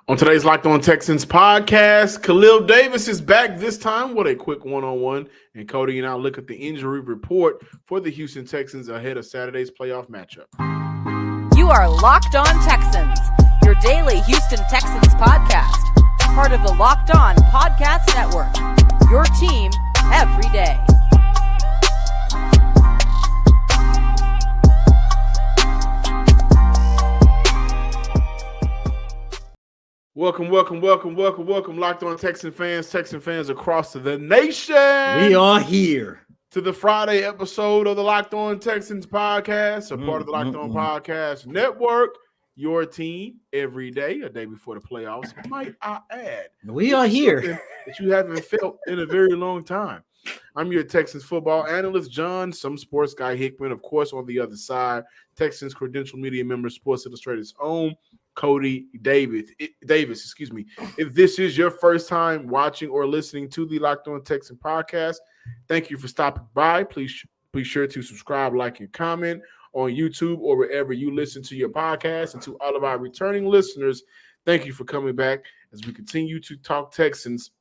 On today's Locked On Texans podcast, Khalil Davis is back this time with a quick one-on-one, and Cody and I look at the injury report for the Houston Texans ahead of Saturday's playoff matchup. You are Locked On Texans, your daily Houston Texans podcast, part of the Locked On Podcast Network, your team every day. Welcome, Locked On Texan fans across the nation. We are here to the Friday episode of the Locked On Texans podcast, a part of the Locked On Podcast Network. Your team every day, a day before the playoffs, might I add. We are here. That you haven't felt in a very long time. I'm your Texans football analyst, John, some sports guy Hickman, of course, on the other side, Texans credential media member, Sports Illustrated's own Cody Davis. If this is your first time watching or listening to the Locked On Texan podcast, thank you for stopping by. Please be sure to subscribe, like, and comment on YouTube or wherever you listen to your podcast. And to all of our returning listeners, thank you for coming back as we continue to talk Texans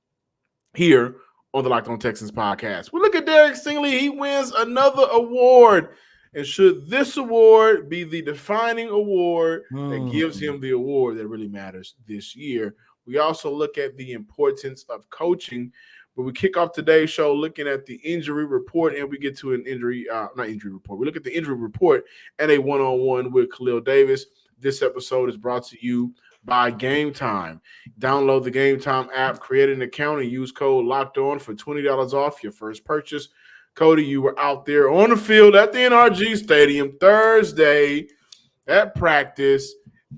here on the Locked On Texans podcast. We look at Derek Stingley. He wins another award. And should this award be the defining award that gives him the award that really matters this year? We also look at the importance of coaching. But we kick off today's show looking at the injury report, and we get to an We look at the injury report and a one-on-one with Khalil Davis. This episode is brought to you by Game Time. Download the Game Time app, create an account, and use code Locked On for $20 off your first purchase. Cody, you were out there on the field at the NRG Stadium Thursday at practice,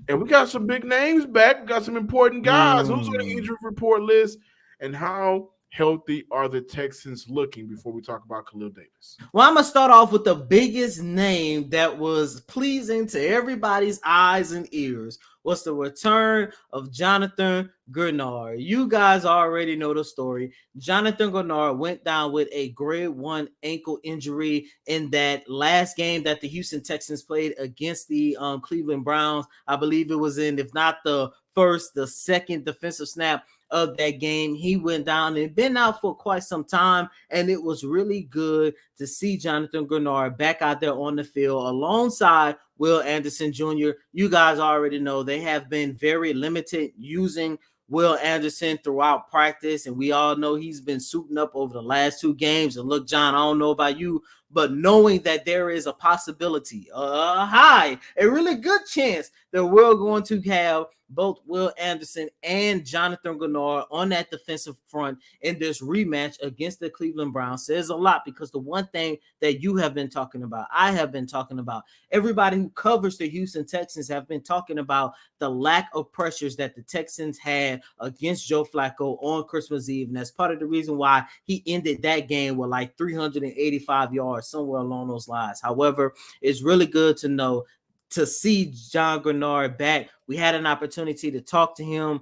and we got some big names back. We got some important guys. Who's on the injury report list, and how healthy are the Texans looking before we talk about Khalil Davis? Well, I'm going to start off with the biggest name that was pleasing to everybody's eyes and ears was the return of Jonathan Greenard. You guys already know the story. Jonathan Greenard went down with a grade 1 ankle injury in that last game that the Houston Texans played against the Cleveland Browns. I believe it was in, if not the first, the second defensive snap of that game. He went down and been out for quite some time, and it was really good to see Jonathan Greenard back out there on the field alongside Will Anderson Jr. You guys already know they have been very limited using Will Anderson throughout practice, and we all know he's been suiting up over the last 2 games. And look, John, I don't know about you, but knowing that there is a possibility, a really good chance that we're going to have both Will Anderson and Jonathan Greenard on that defensive front in this rematch against the Cleveland Browns says a lot, because the one thing that you have been talking about, I have been talking about, everybody who covers the Houston Texans have been talking about the lack of pressures that the Texans had against Joe Flacco on Christmas Eve. And that's part of the reason why he ended that game with like 385 yards, somewhere along those lines. However, it's really good to see John Greenard back. We had an opportunity to talk to him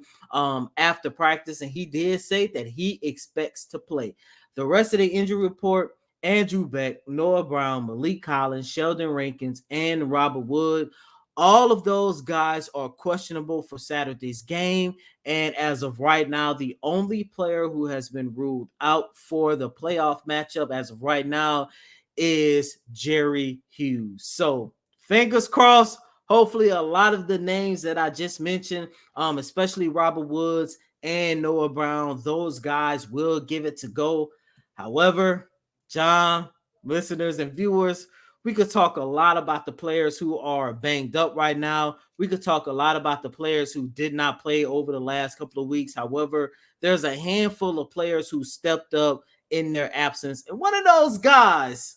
after practice, and he did say that he expects to play. The rest of the injury report, Andrew Beck, Noah Brown, Malik Collins, Sheldon Rankins, and Robert Wood, all of those guys are questionable for Saturday's game. And as of right now, the only player who has been ruled out for the playoff matchup as of right now is Jerry Hughes. So fingers crossed. Hopefully a lot of the names that I just mentioned, especially Robert Woods and Noah Brown, those guys will give it to go. However, John, listeners and viewers, we could talk a lot about the players who are banged up right now. We could talk a lot about the players who did not play over the last couple of weeks. However, there's a handful of players who stepped up in their absence. And one of those guys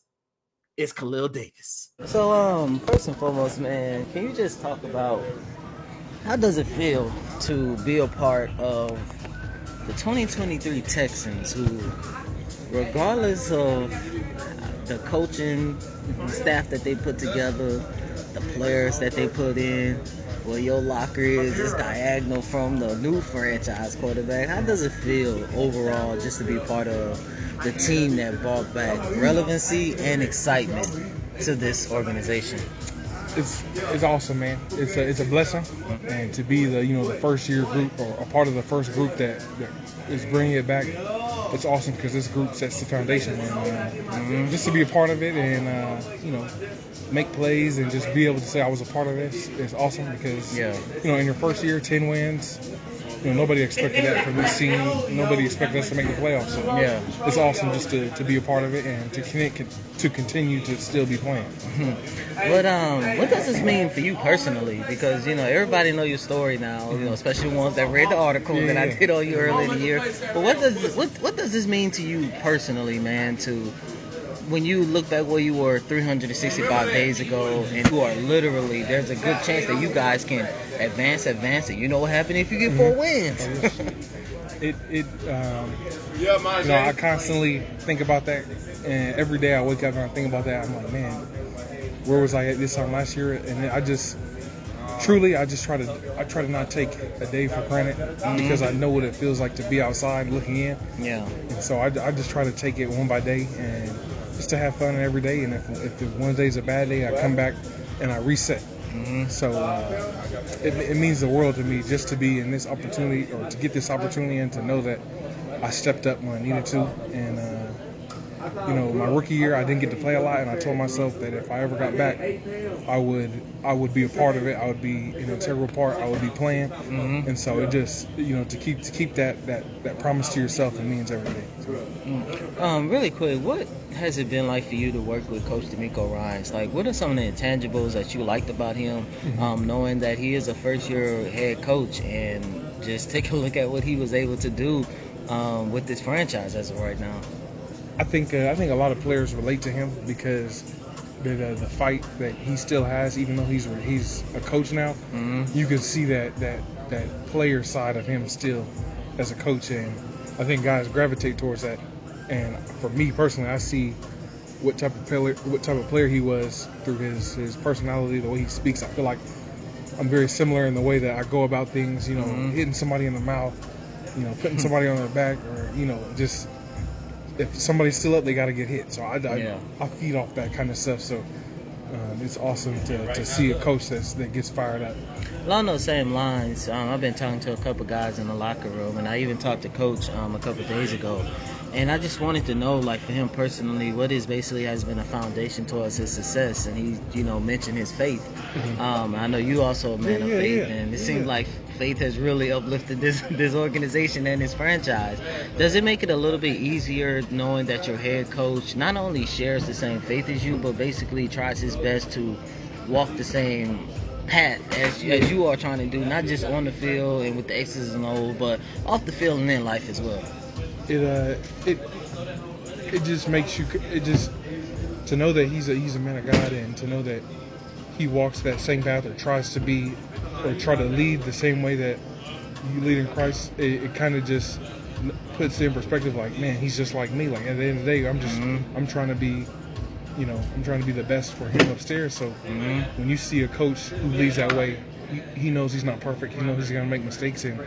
is Khalil Davis. So, first and foremost, man, can you just talk about how does it feel to be a part of the 2023 Texans who, regardless of the coaching staff that they put together, the players that they put in, where your locker is diagonal from the new franchise quarterback, how does it feel overall just to be part of the team that brought back relevancy and excitement to this organization? It's awesome, man. It's a blessing, and to be the first year group or a part of the first group that is bringing it back. It's awesome because this group sets the foundation, and just to be a part of it, and make plays and just be able to say I was a part of this is awesome because in your first year, 10 wins. Nobody expected that from this team. Nobody expected us to make the playoffs. So it's awesome just to be a part of it and to continue to still be playing. But what does this mean for you personally? Because everybody know your story now. Especially the ones that read the article that I did on you earlier in the year. But what does this mean to you personally, man? When you look back where you were 365 days ago, and you are literally, there's a good chance that you guys can advance, and you know what happened if you get 4 wins. I constantly think about that, and every day I wake up and I think about that. I'm like, man, where was I at this time last year? And I just try to not take a day for granted because I know what it feels like to be outside looking in. Yeah. And so I just try to take it one by day and just to have fun every day. And if one day's a bad day, I come back and I reset. So it means the world to me just to be in this opportunity, or to get this opportunity, and to know that I stepped up when I needed to. And my rookie year, I didn't get to play a lot, and I told myself that if I ever got back, I would be a part of it. I would be an integral part. I would be playing, and so it just to keep that promise to yourself, it means everything. Really quick, what has it been like for you to work with Coach D'Amico Ryans? Like, what are some of the intangibles that you liked about him, knowing that he is a first-year head coach, and just take a look at what he was able to do with this franchise as of right now? I think a lot of players relate to him because the fight that he still has, even though he's a coach now, you can see that player side of him still as a coach, and I think guys gravitate towards that. And for me personally, I see what type of player he was through his personality, the way he speaks. I feel like I'm very similar in the way that I go about things. Hitting somebody in the mouth, putting somebody on their back, or just. If somebody's still up, they got to get hit. So I feed off that kind of stuff. So it's awesome to see a coach that gets fired up. Along those same lines, I've been talking to a couple guys in the locker room, and I even talked to Coach a couple days ago. And I just wanted to know, like, for him personally, what basically has been a foundation towards his success. And he, mentioned his faith. I know you also a man of faith, and it seems like faith has really uplifted this organization and this franchise. Does it make it a little bit easier knowing that your head coach not only shares the same faith as you, but basically tries his best to walk the same path as you are trying to do, not just on the field and with the X's and O's, but off the field and in life as well? It just makes you to know that he's a man of God, and to know that he walks that same path, or tries to be, or try to lead the same way that you lead in Christ. It kind of just puts it in perspective, like, man, he's just like me. Like, at the end of the day, I'm trying to be, I'm trying to be the best for him upstairs. So when you see a coach who leads that way, he knows he's not perfect. He knows he's gonna make mistakes, and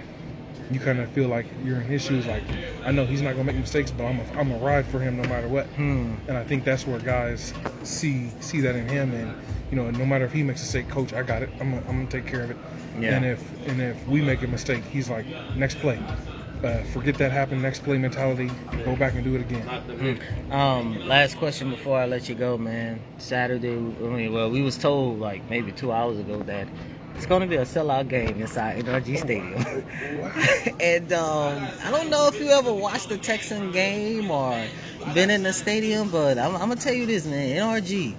you kind of feel like you're in his shoes. Like, I know he's not gonna make mistakes, but I'm a ride for him no matter what. And I think that's where guys see that in him, and no matter if he makes a mistake, coach, I got it. I'm gonna take care of it. Yeah. And if we make a mistake, he's like, next play. Forget that happened. Next play mentality. Go back and do it again. Last question before I let you go, man. Saturday, we was told like maybe 2 hours ago that it's going to be a sellout game inside NRG Stadium. And I don't know if you ever watched the Texan game or been in the stadium, but I'm going to tell you this, man. NRG,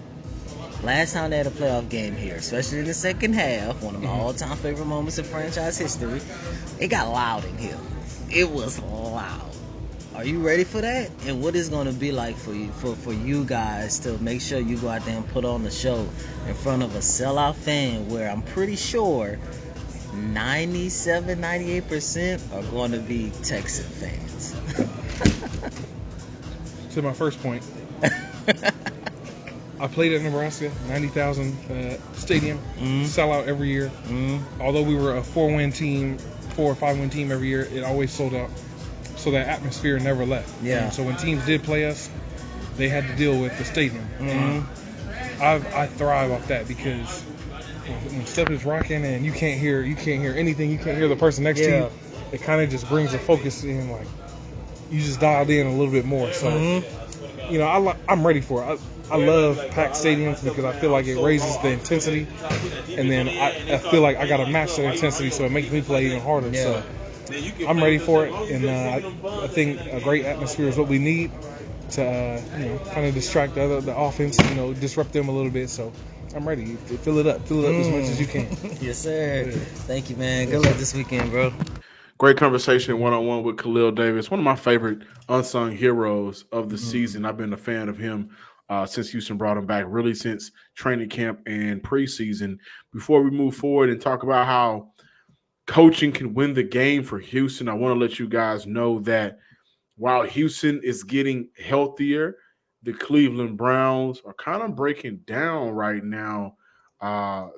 last time they had a playoff game here, especially in the second half, one of my all-time favorite moments in franchise history, it got loud in here. It was loud. Are you ready for that? And what is going to be like for you guys to make sure you go out there and put on the show in front of a sellout fan where I'm pretty sure 97, 98% are going to be Texan fans? To my first point, I played at Nebraska, 90,000 stadium, sellout every year. Although we were a 4 or 5-win team every year, it always sold out. So that atmosphere never left. Yeah. And so when teams did play us, they had to deal with the stadium. And I thrive off that because stuff is rocking and you can't hear anything. You can't hear the person next to you. It kind of just brings the focus in, like you just dialed in a little bit more. So, I'm ready for it. I love packed stadiums because I feel like it raises the intensity, and then I feel like I got to match that intensity, so it makes me play even harder. So I'm ready for it, and I think a great atmosphere is what we need to kind of distract the offense, disrupt them a little bit. So I'm ready. Fill it up as much as you can. Yes, sir. Thank you, man. Good luck this weekend, bro. Great conversation one-on-one with Khalil Davis, one of my favorite unsung heroes of the season. I've been a fan of him since Houston brought him back, really since training camp and preseason. Before we move forward and talk about how coaching can win the game for Houston, I want to let you guys know that while Houston is getting healthier, the Cleveland Browns are kind of breaking down right now.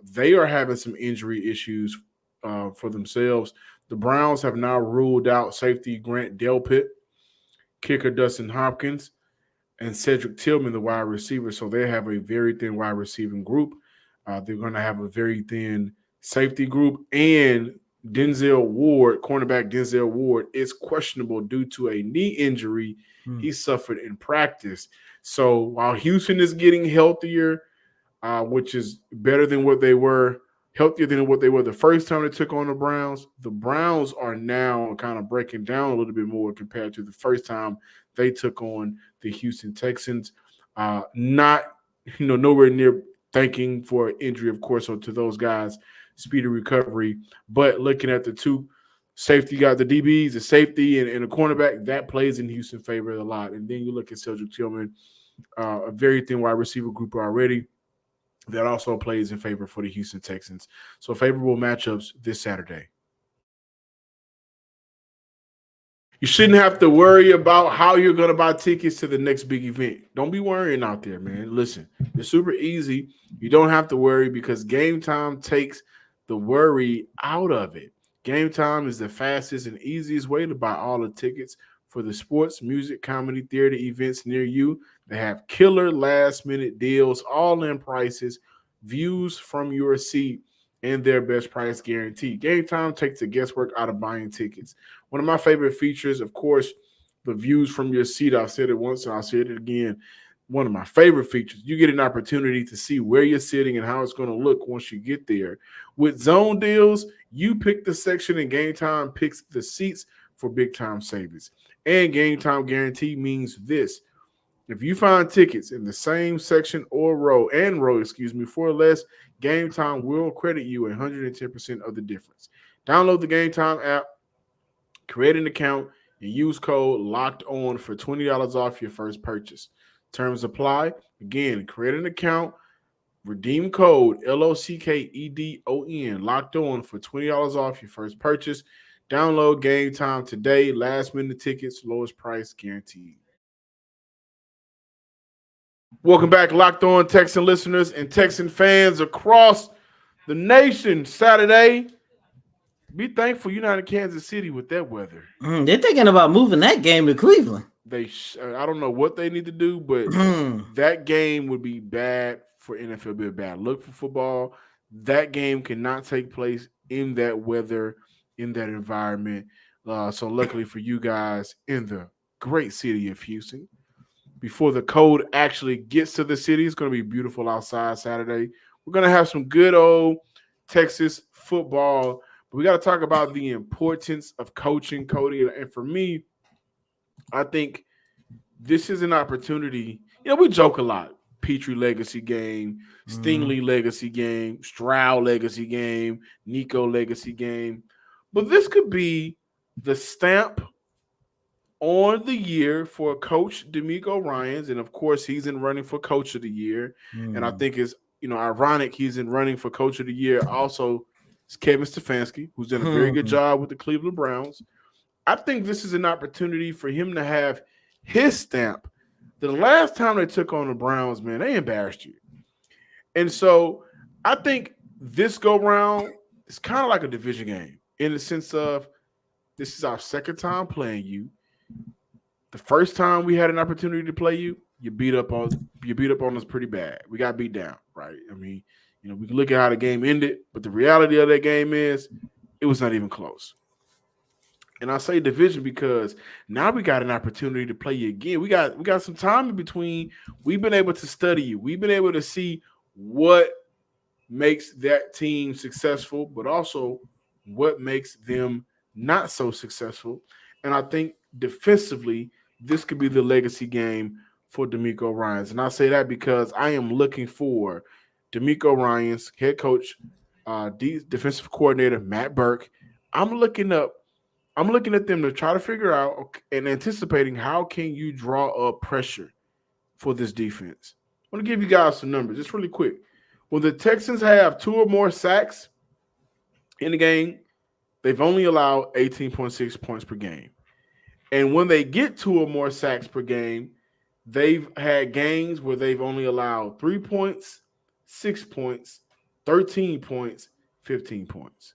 They are having some injury issues for themselves. The Browns have now ruled out safety Grant Delpit, kicker Dustin Hopkins, and Cedric Tillman, the wide receiver. So they have a very thin wide receiving group. They're going to have a very thin safety group. And cornerback Denzel Ward, is questionable due to a knee injury he suffered in practice. So while Houston is getting healthier, which is better than what they were, healthier than what they were the first time they took on the Browns are now kind of breaking down a little bit more compared to the first time they took on the Houston Texans. Nowhere near thanking for injury, of course, or to those guys, speedy recovery. But looking at the two safety guys, the DBs, the safety, and the cornerback, that plays in Houston favor a lot. And then you look at Cedric Tillman, a very thin wide receiver group already. That also plays in favor for the Houston Texans. So favorable matchups this Saturday. You shouldn't have to worry about how you're going to buy tickets to the next big event. Don't be worrying out there, man. Listen, it's super easy. You don't have to worry because Game Time takes the worry out of it. Game Time is the fastest and easiest way to buy all the tickets for the sports, music, comedy, theater events near you. They have killer last-minute deals, all-in prices, views from your seat, and their best price guarantee. Game Time takes the guesswork out of buying tickets. One of my favorite features, of course, the views from your seat. I've said it once and I'll say it again. One of my favorite features, you get an opportunity to see where you're sitting and how it's going to look once you get there. With zone deals, you pick the section and Game Time picks the seats for big-time savings. And Game Time guarantee means this. If you find tickets in the same section or row, for less, Game Time will credit you 110% of the difference. Download the Game Time app, create an account, and use code LOCKEDON for $20 off your first purchase. Terms apply. Again, create an account, redeem code LOCKEDON, locked on for $20 off your first purchase. Download Game Time today. Last minute tickets, lowest price guaranteed. Welcome back, Locked On Texan listeners and Texan fans across the nation. Saturday, be thankful you're not in Kansas City with that weather. They're thinking about moving that game to Cleveland. I don't know what they need to do, but that game would be bad for NFL. It'd be a bad look for football. That game cannot take place in that weather, in that environment. So luckily for you guys in the great city of Houston, before the cold actually gets to the city, it's going to be beautiful outside Saturday. We're going to have some good old Texas football, but we got to talk about the importance of coaching, Cody. And for me, I think this is an opportunity. We joke a lot. Petrie legacy game, Stingley legacy game, Stroud legacy game, Nico legacy game. But this could be the stamp on the year for Coach DeMeco Ryans. And, of course, he's in running for Coach of the Year. And I think it's, ironic he's in running for Coach of the Year. Also, it's Kevin Stefanski, who's done a very good job with the Cleveland Browns. I think this is an opportunity for him to have his stamp. The last time they took on the Browns, man, they embarrassed you. And so I think this go-round is kind of like a division game in the sense of this is our second time playing you. The first time we had an opportunity to play you, you beat up on us pretty bad. We got beat down, right? I mean, We can look at how the game ended, but the reality of that game is it was not even close. And I say division because now we got an opportunity to play you again. We got some time in between. We've been able to study you. We've been able to see what makes that team successful, but also what makes them not so successful. And I think defensively, this could be the legacy game for DeMeco Ryans. And I say that because I am looking for DeMeco Ryans, head coach, defensive coordinator, Matt Burke. I'm looking at them to try to figure out and anticipating how can you draw up pressure for this defense. I want to give you guys some numbers just really quick. When the Texans have 2 or more sacks in the game, they've only allowed 18.6 points per game. And when they get 2 or more sacks per game, they've had games where they've only allowed 3 points, 6 points, 13 points, 15 points.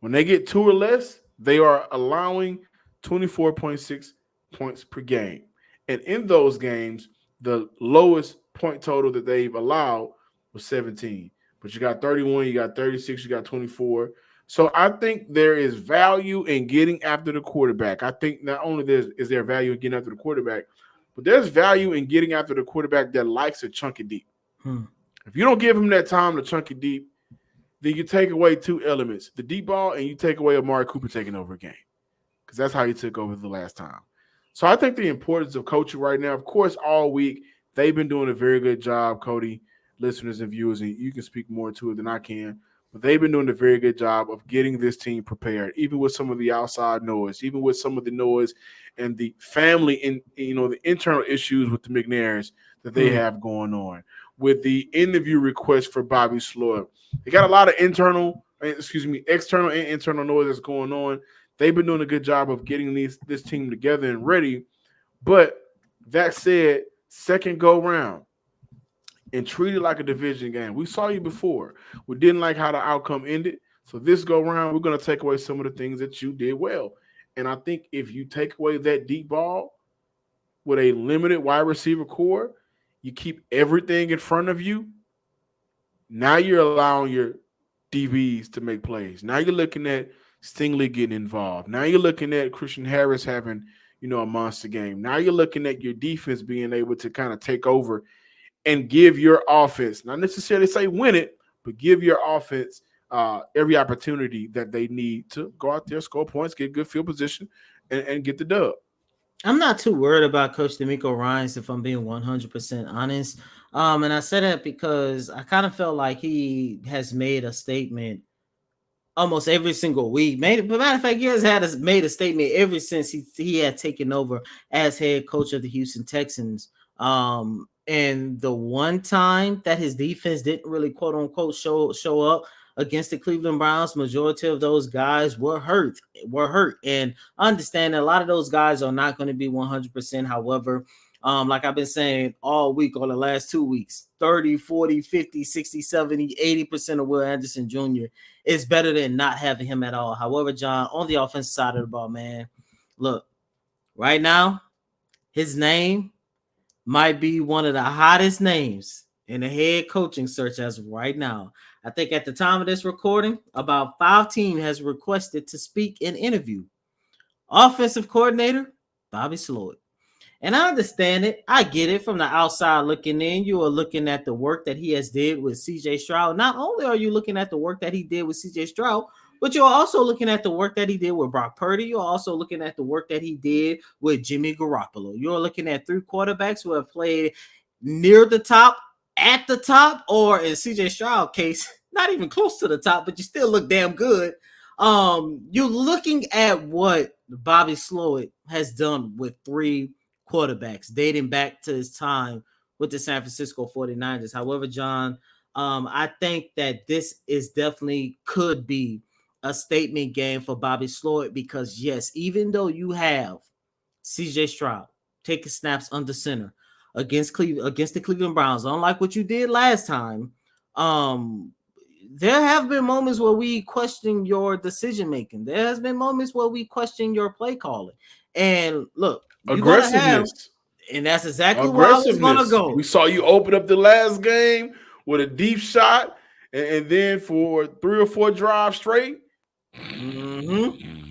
When they get 2 or less, they are allowing 24.6 points per game. And in those games, the lowest point total that they've allowed was 17. But you got 31, you got 36, you got 24. So I think there is value in getting after the quarterback. I think not only is there value in getting after the quarterback, but there's value in getting after the quarterback that likes to chunk it deep. If you don't give him that time to chunk it deep, then you take away 2 elements, the deep ball, and you take away Amari Cooper taking over a game, because that's how he took over the last time. So I think the importance of coaching right now, of course, all week, they've been doing a very good job, Cody, listeners and viewers, and you can speak more to it than I can, but they've been doing a very good job of getting this team prepared, even with some of the outside noise, even with some of the noise and the family and, the internal issues with the McNairs that they have going on. With the interview request for Bobby Sloyd, they got a lot of external and internal noise that's going on. They've been doing a good job of getting this team together and ready. But that said, second go round and treat it like a division game. We saw you before. We didn't like how the outcome ended. So this go round, we're going to take away some of the things that you did well. And I think if you take away that deep ball with a limited wide receiver core, you keep everything in front of you. Now you're allowing your DBs to make plays. Now you're looking at Stingley getting involved. Now you're looking at Christian Harris having, a monster game. Now you're looking at your defense being able to kind of take over and give your offense, not necessarily say win it, but give your offense every opportunity that they need to go out there, score points, get good field position, and get the dub. I'm not too worried about Coach DeMeco Ryans, if I'm being 100% honest. And I said that because I kind of felt like he has made a statement almost every single week. But matter of fact, he has made a statement ever since he had taken over as head coach of the Houston Texans. And the one time that his defense didn't really quote unquote show up against the Cleveland Browns, majority of those guys were hurt. And I understand that a lot of those guys are not going to be 100%. However, like I've been saying all week or the last 2 weeks, 30, 40, 50, 60, 70, 80% of Will Anderson Jr. is better than not having him at all. However, John, on the offensive side of the ball, man, look, right now, his name might be one of the hottest names in the head coaching search as of right now. I think at the time of this recording, about 5 teams has requested to speak and interview. Offensive coordinator, Bobby Sloyd. And I understand it. I get it from the outside looking in. You are looking at the work that he has did with C.J. Stroud. Not only are you looking at the work that he did with C.J. Stroud, but you're also looking at the work that he did with Brock Purdy. You're also looking at the work that he did with Jimmy Garoppolo. You're looking at 3 quarterbacks who have played near the top, at the top, or in C.J. Stroud case, not even close to the top, but you still look damn good. You're looking at what Bobby Sloyd has done with 3 quarterbacks dating back to his time with the San Francisco 49ers. However, John, I think that this is definitely could be a statement game for Bobby Sloyd because, yes, even though you have C.J. Stroud taking snaps under center against the Cleveland Browns, unlike what you did last time, there have been moments where we question your decision making. There has been moments where we question your play calling. And look, aggressiveness. And that's exactly where I was going to go. We saw you open up the last game with a deep shot and then for 3 or 4 drives straight.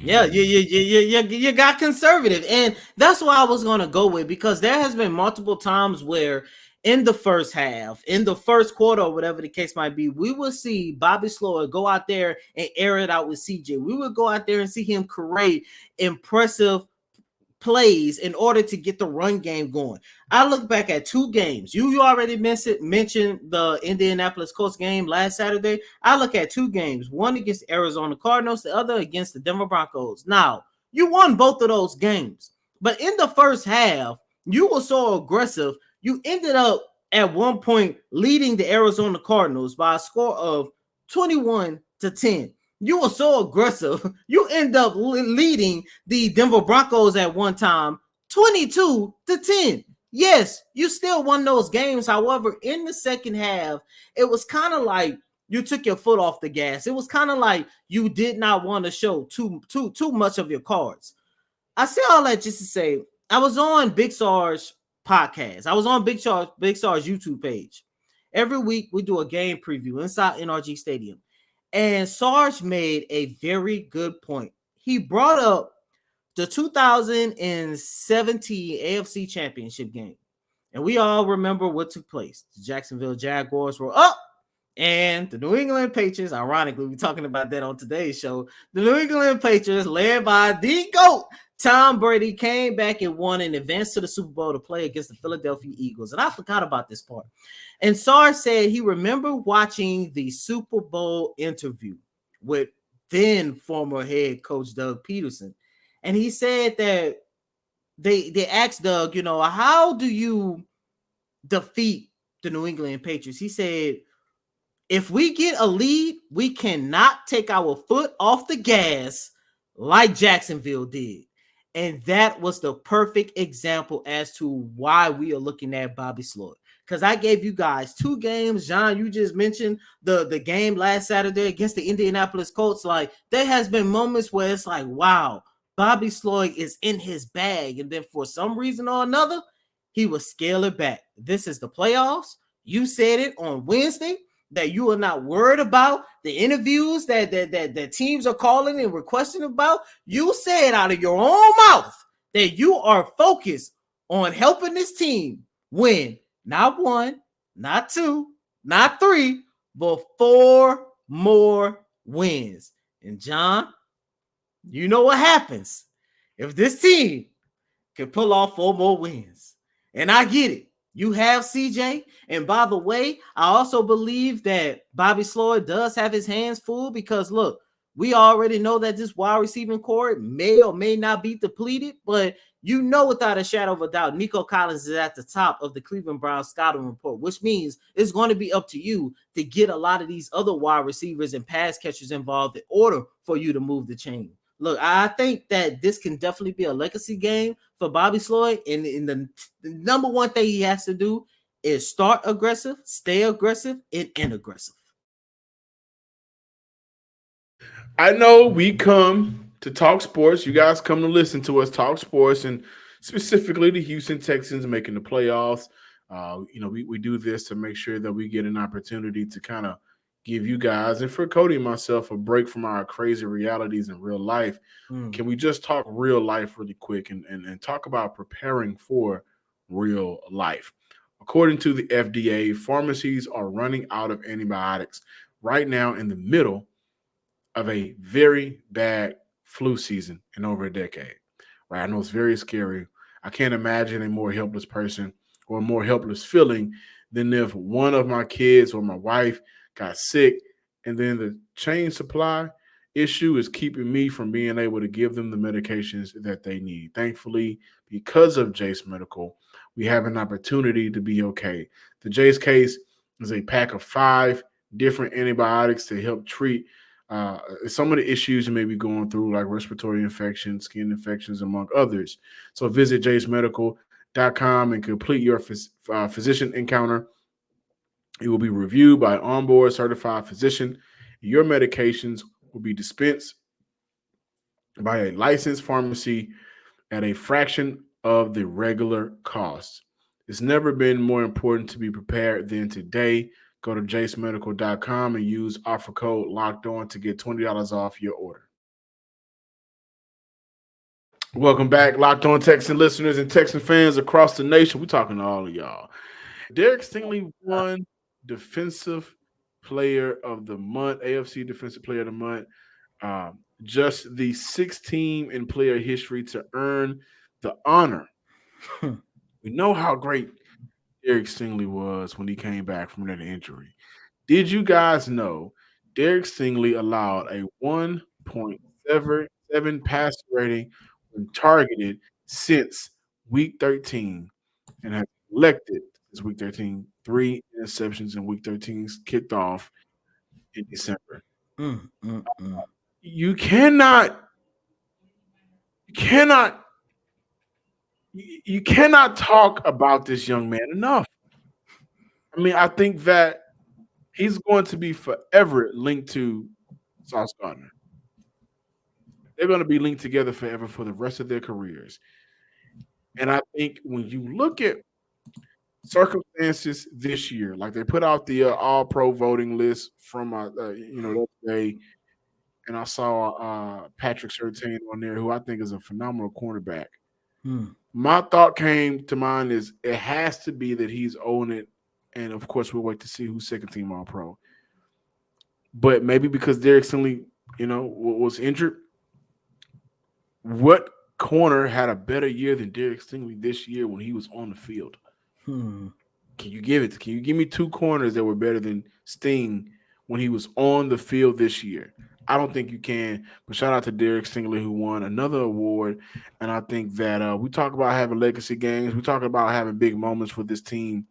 Yeah, you got conservative, and that's what I was gonna go with, because there has been multiple times where in the first half, in the first quarter, or whatever the case might be, we will see Bobby Slower go out there and air it out with CJ. We would go out there and see him create impressive plays in order to get the run game going. I look back at 2 games. You already mentioned the Indianapolis Colts game last Saturday. I look at 2 games, one against the Arizona Cardinals, the other against the Denver Broncos. Now, you won both of those games, but in the first half, you were so aggressive. You ended up at one point leading the Arizona Cardinals by a score of 21-10. You were so aggressive. You end up leading the Denver Broncos at one time 22-10. Yes, you still won those games. However, in the second half, it was kind of like you took your foot off the gas. It was kind of like you did not want to show too much of your cards. I say all that just to say, I was on Big Sarge podcast. I was on Big Sarge YouTube page. Every week we do a game preview inside NRG Stadium. And Sarge made a very good point. He brought up the 2017 AFC Championship game. And we all remember what took place. The Jacksonville Jaguars were up, and the New England Patriots, ironically, we're talking about that on today's show. The New England Patriots, led by the GOAT, Tom Brady, came back and won and advanced to the Super Bowl to play against the Philadelphia Eagles. And I forgot about this part. And Sarge said he remembered watching the Super Bowl interview with then former head coach Doug Peterson. And he said that they asked Doug, how do you defeat the New England Patriots? He said, if we get a lead, we cannot take our foot off the gas like Jacksonville did. And that was the perfect example as to why we are looking at Bobby Sloyd. Because I gave you guys 2 games. John, you just mentioned the game last Saturday against the Indianapolis Colts. Like, there has been moments where it's like, wow, Bobby Sloyd is in his bag. And then for some reason or another, he will scale it back. This is the playoffs. You said it on Wednesday that you are not worried about the interviews that teams are calling and requesting about. You said out of your own mouth that you are focused on helping this team win not 1, not 2, not 3, but 4 more wins. And John, you know what happens if this team can pull off 4 more wins. And I get it. You have CJ. And by the way, I also believe that Bobby Sloyd does have his hands full because, look, we already know that this wide receiving core may or may not be depleted, but without a shadow of a doubt, Nico Collins is at the top of the Cleveland Browns scouting report, which means it's going to be up to you to get a lot of these other wide receivers and pass catchers involved in order for you to move the chain. Look, I think that this can definitely be a legacy game for Bobby Sloyd. And the number one thing he has to do is start aggressive, stay aggressive, and end aggressive. I know we come to talk sports. You guys come to listen to us talk sports, and specifically the Houston Texans making the playoffs. We do this to make sure that we get an opportunity to kind of give you guys, and for Cody and myself, a break from our crazy realities in real life. Can we just talk real life really quick and talk about preparing for real life? According to the FDA, pharmacies are running out of antibiotics right now in the middle of a very bad flu season in over a decade. Right? I know it's very scary. I can't imagine a more helpless person or a more helpless feeling than if one of my kids or my wife got sick, and then the chain supply issue is keeping me from being able to give them the medications that they need. Thankfully, because of Jace Medical, we have an opportunity to be okay. The Jace case is a pack of 5 different antibiotics to help treat some of the issues you may be going through, like respiratory infections, skin infections, among others. So visit jacemedical.com and complete your physician encounter. It will be reviewed by an on-board certified physician. Your medications will be dispensed by a licensed pharmacy at a fraction of the regular cost. It's never been more important to be prepared than today. Go to jacemedical.com and use offer code locked on to get $20 off your order. Welcome back, Locked On Texan listeners and Texan fans across the nation. We're talking to all of y'all. Derek Stingley won Defensive Player of the Month, AFC Defensive Player of the Month. Just the sixth team in player history to earn the honor. We know how great Derek Stingley was when he came back from that injury. Did you guys know Derek Stingley allowed a 1.77 passer rating when targeted since week 13 and has collected since week 13 3 interceptions in week 13 kicked off in December? You cannot talk about this young man enough. I mean, I think that he's going to be forever linked to Sauce Gardner. They're going to be linked together forever for the rest of their careers. And I think when you look at circumstances this year, like they put out the all-pro voting list from that day, and I saw Patrick Surtain on there, who I think is a phenomenal cornerback. My thought came to mind is it has to be that he's owning it, and of course we'll wait to see who's second team all-pro. But maybe because Derek Stingley, was injured, what corner had a better year than Derek Stingley this year when he was on the field? Can you give me two corners that were better than Sting when he was on the field this year? I don't think you can. But shout out to Derek Stingley, who won another award. And I think that we talk about having legacy games. We talk about having big moments for this team.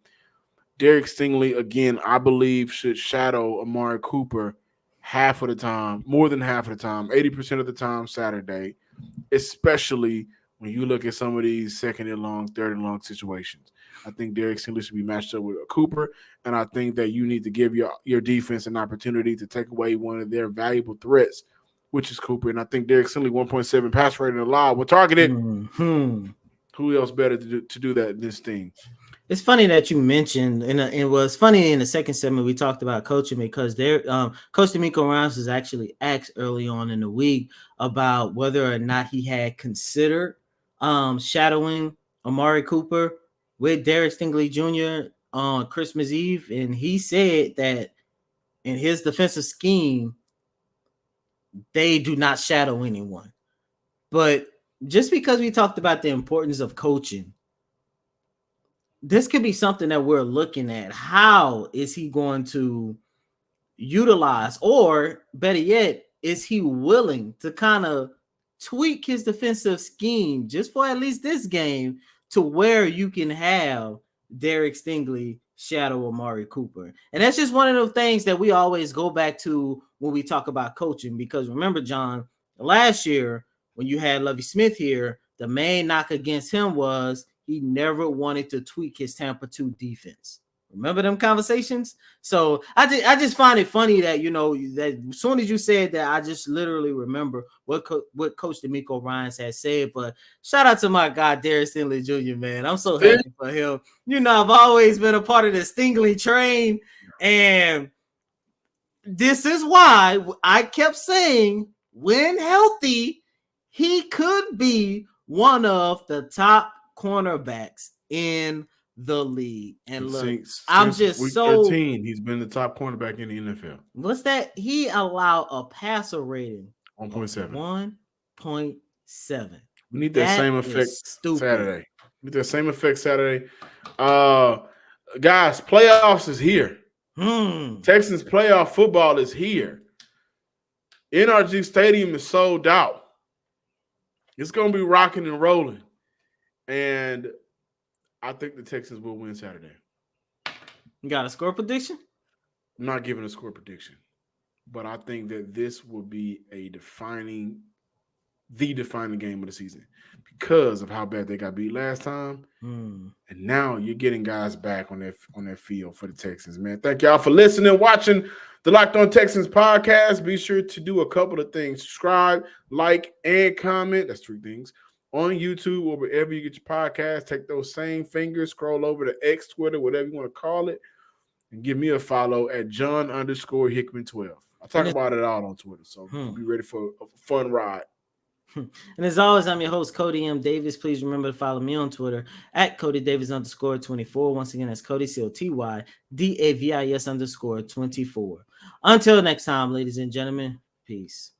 Derek Stingley, again, I believe should shadow Amari Cooper half of the time, more than half of the time, 80% of the time Saturday, especially when you look at some of these second and long, third and long situations. I think Derek Stingley should be matched up with Cooper, and I think that you need to give your defense an opportunity to take away one of their valuable threats, which is Cooper. And I think Derek Stingley 1.7 pass rating allowed. We're targeted. Who else better to do that than Sting? It's funny that you mentioned, and it was funny in the second segment we talked about coaching because Coach D'Amico Ryans was actually asked early on in the week about whether or not he had considered shadowing Amari Cooper with Derek Stingley Jr. on Christmas Eve, and he said that in his defensive scheme, they do not shadow anyone. But just because we talked about the importance of coaching, this could be something that we're looking at. How is he going to utilize, or better yet, is he willing to kind of tweak his defensive scheme just for at least this game to where you can have Derek Stingley shadow Amari Cooper? And that's just one of those things that we always go back to when we talk about coaching, because remember, John, last year when you had Lovie Smith here, the main knock against him was he never wanted to tweak his Tampa 2 defense. Remember them conversations? So I just find it funny that, that as soon as you said that, I just literally remember what Coach D'Amico Ryans had said. But shout out to my guy, Derek Stingley Jr., man. I'm so happy for him. I've always been a part of the Stingley train. And this is why I kept saying, when healthy, he could be one of the top cornerbacks in the league. And look, I'm just week so 13, he's been the top cornerback in the NFL. What's that? He allowed a passer rating 1.7. 1.7. We need that same effect Saturday. We need that same effect Saturday. Guys, playoffs is here. Texans playoff football is here. NRG Stadium is sold out. It's going to be rocking and rolling. And I think the Texans will win Saturday. You got a score prediction? I'm not giving a score prediction, but I think that this will be the defining game of the season because of how bad they got beat last time. And now you're getting guys back on their field for the Texans, man. Thank y'all for listening, watching the Locked On Texans podcast. Be sure to do a couple of things. Subscribe, like, and comment. That's 3 things. On YouTube or wherever you get your podcast, take those same fingers, scroll over to X, Twitter, whatever you want to call it. and give me a follow at John_Hickman12. I talk about it all on Twitter, so be ready for a fun ride. And as always, I'm your host, Cody M. Davis. Please remember to follow me on Twitter at CodyDavis_24. Once again, that's Cody, COTY DAVIS _24. Until next time, ladies and gentlemen, peace.